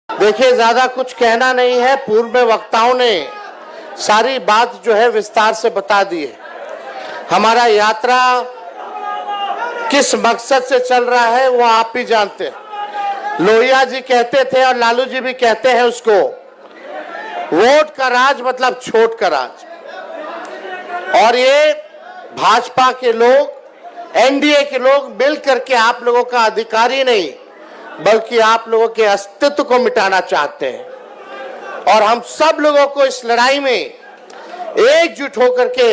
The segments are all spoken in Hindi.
देखिए, ज्यादा कुछ कहना नहीं है। पूर्व में वक्ताओं ने सारी बात जो है विस्तार से बता दी है। हमारा यात्रा किस मकसद से चल रहा है वो आप भी जानते हैं। लोहिया जी कहते थे और लालू जी भी कहते हैं उसको, वोट का राज मतलब छोट का राज। और ये भाजपा के लोग, एनडीए के लोग मिल करके आप लोगों का अधिकार ही नहीं बल्कि आप लोगों के अस्तित्व को मिटाना चाहते हैं। और हम सब लोगों को इस लड़ाई में एकजुट होकर के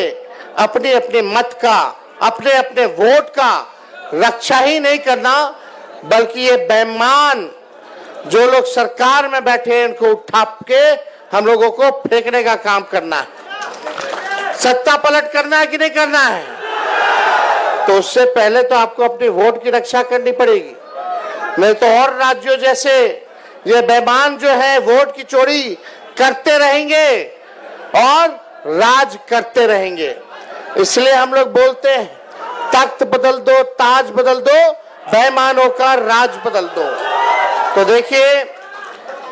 अपने अपने मत का, अपने अपने वोट का रक्षा ही नहीं करना बल्कि ये बेईमान जो लोग सरकार में बैठे हैं इनको उठा के हम लोगों को फेंकने का काम करना है। सत्ता पलट करना है कि नहीं करना है? तो उससे पहले तो आपको अपनी वोट की रक्षा करनी पड़ेगी, नहीं तो और राज्यों जैसे ये बेईमान जो है वोट की चोरी करते रहेंगे और राज करते रहेंगे। इसलिए हम लोग बोलते हैं, तख्त बदल दो, ताज बदल दो, बेईमानों का राज बदल दो। तो देखिए,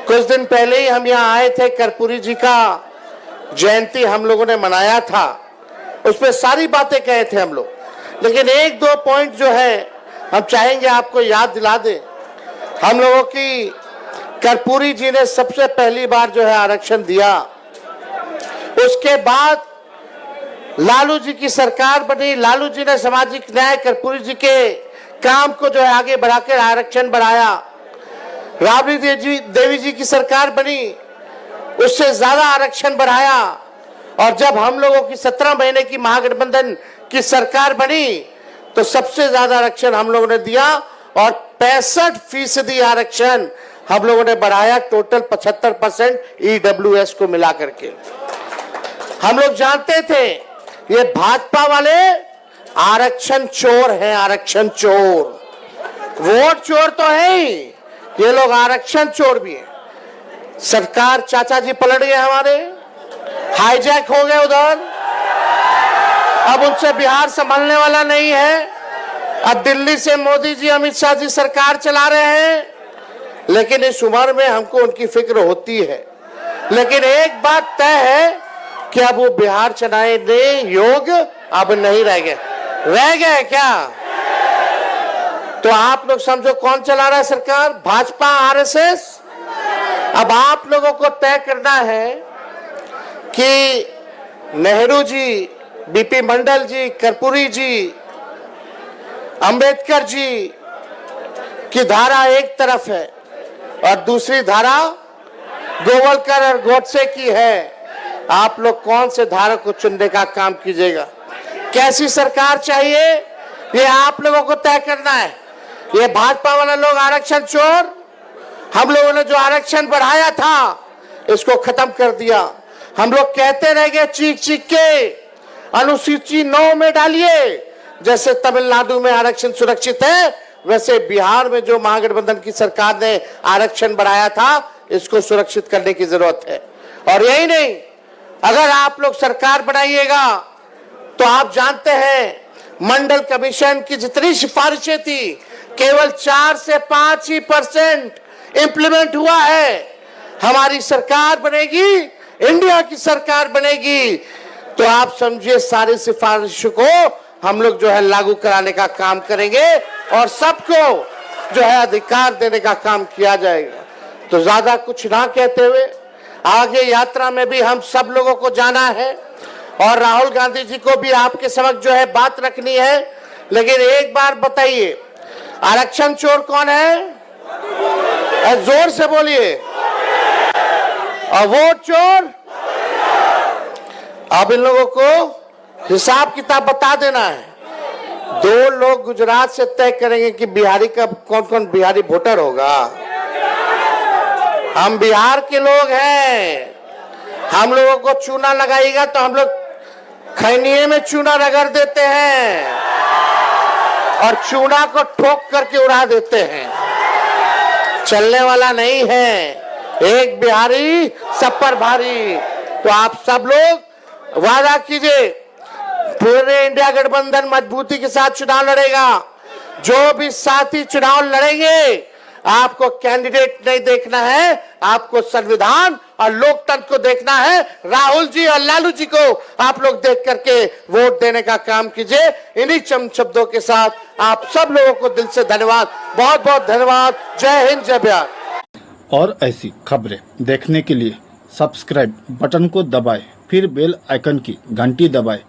कुछ दिन पहले ही हम यहाँ आए थे, कर्पूरी जी का जयंती हम लोगों ने मनाया था। उसमें सारी बातें कहे थे हम लोग, लेकिन एक दो पॉइंट जो है हम चाहेंगे आपको याद दिला दे। हम लोगों की कर्पूरी जी ने सबसे पहली बार जो है आरक्षण दिया, उसके बाद लालू जी की सरकार बनी। लालू जी ने सामाजिक न्याय, कर्पूरी जी के काम को जो है आगे बढ़ाकर आरक्षण बढ़ाया। राबड़ी देवी जी की सरकार बनी, उससे ज्यादा आरक्षण बढ़ाया। और जब हम लोगों की 17 महीने की महागठबंधन की सरकार बनी तो सबसे ज्यादा आरक्षण हम लोगों ने दिया और 65% आरक्षण हम लोगों ने बढ़ाया, टोटल 75% ईडब्ल्यूएस को मिला करके। हम लोग जानते थे ये भाजपा वाले आरक्षण चोर हैं, आरक्षण चोर, वोट चोर तो है ही, ये लोग आरक्षण चोर भी हैं। सरकार चाचा जी पलट गए, हमारे हाईजैक हो गए उधर। अब उनसे बिहार संभलने वाला नहीं है। अब दिल्ली से मोदी जी, अमित शाह जी सरकार चला रहे हैं, लेकिन इस उम्र में हमको उनकी फिक्र होती है। लेकिन एक बात तय है कि अब वो बिहार चलाने योग्य अब नहीं रह गए। रह गए क्या? तो आप लोग समझो कौन चला रहा है सरकार? भाजपा, आरएसएस। अब आप लोगों को तय करना है कि नेहरू जी, बीपी मंडल जी, कर्पूरी जी, अंबेडकर जी की धारा एक तरफ है और दूसरी धारा गोवलकर और गोडसे की है। आप लोग कौन से धारा को चुनने का काम कीजिएगा? कैसी सरकार चाहिए ये आप लोगों को तय करना है। ये भाजपा वाले लोग आरक्षण चोर, हम लोगों ने जो आरक्षण बढ़ाया था इसको खत्म कर दिया। हम लोग कहते रह गए चीख चीख के, अनुसूची 9 में डालिए। जैसे तमिलनाडु में आरक्षण सुरक्षित है, वैसे बिहार में जो महागठबंधन की सरकार ने आरक्षण बढ़ाया था इसको सुरक्षित करने की जरूरत है। और यही नहीं, अगर आप लोग सरकार बनाइएगा तो आप जानते हैं मंडल कमीशन की जितनी सिफारिशें थी केवल 4 से 5 ही % इंप्लीमेंट हुआ है। हमारी सरकार बनेगी, इंडिया की सरकार बनेगी, तो आप समझिए सारी सिफारिशों को हम लोग जो है लागू कराने का काम करेंगे और सबको जो है अधिकार देने का काम किया जाएगा। तो ज्यादा कुछ ना कहते हुए आगे यात्रा में भी हम सब लोगों को जाना है और राहुल गांधी जी को भी आपके समक्ष जो है बात रखनी है। लेकिन एक बार बताइए, आरक्षण चोर कौन है? जोर से बोलिए। और वोट चोर? अब इन लोगों को हिसाब किताब बता देना है। 2 लोग गुजरात से तय करेंगे कि बिहारी का कौन कौन बिहारी वोटर होगा। हम बिहार के लोग हैं, हम लोगों को चूना लगाएगा तो हम लोग खैनिये में चूना रगड़ देते हैं और चूना को ठोक करके उड़ा देते हैं। चलने वाला नहीं है, एक बिहारी सब पर भारी। तो आप सब लोग वादा कीजिए, पूरे इंडिया गठबंधन मजबूती के साथ चुनाव लड़ेगा। जो भी साथी चुनाव लड़ेंगे आपको कैंडिडेट नहीं देखना है, आपको संविधान और लोकतंत्र को देखना है। राहुल जी और लालू जी को आप लोग देख करके वोट देने का काम कीजिए। इन्हीं चंद शब्दों के साथ आप सब लोगों को दिल से धन्यवाद, बहुत बहुत धन्यवाद। जय हिंद, जय बिहार। और ऐसी खबरें देखने के लिए सब्सक्राइब बटन को दबाएं, फिर बेल आइकन की घंटी दबाएं।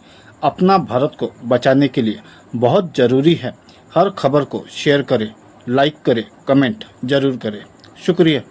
अपना भारत को बचाने के लिए बहुत ज़रूरी है। हर खबर को शेयर करें, लाइक करें, कमेंट जरूर करें। शुक्रिया।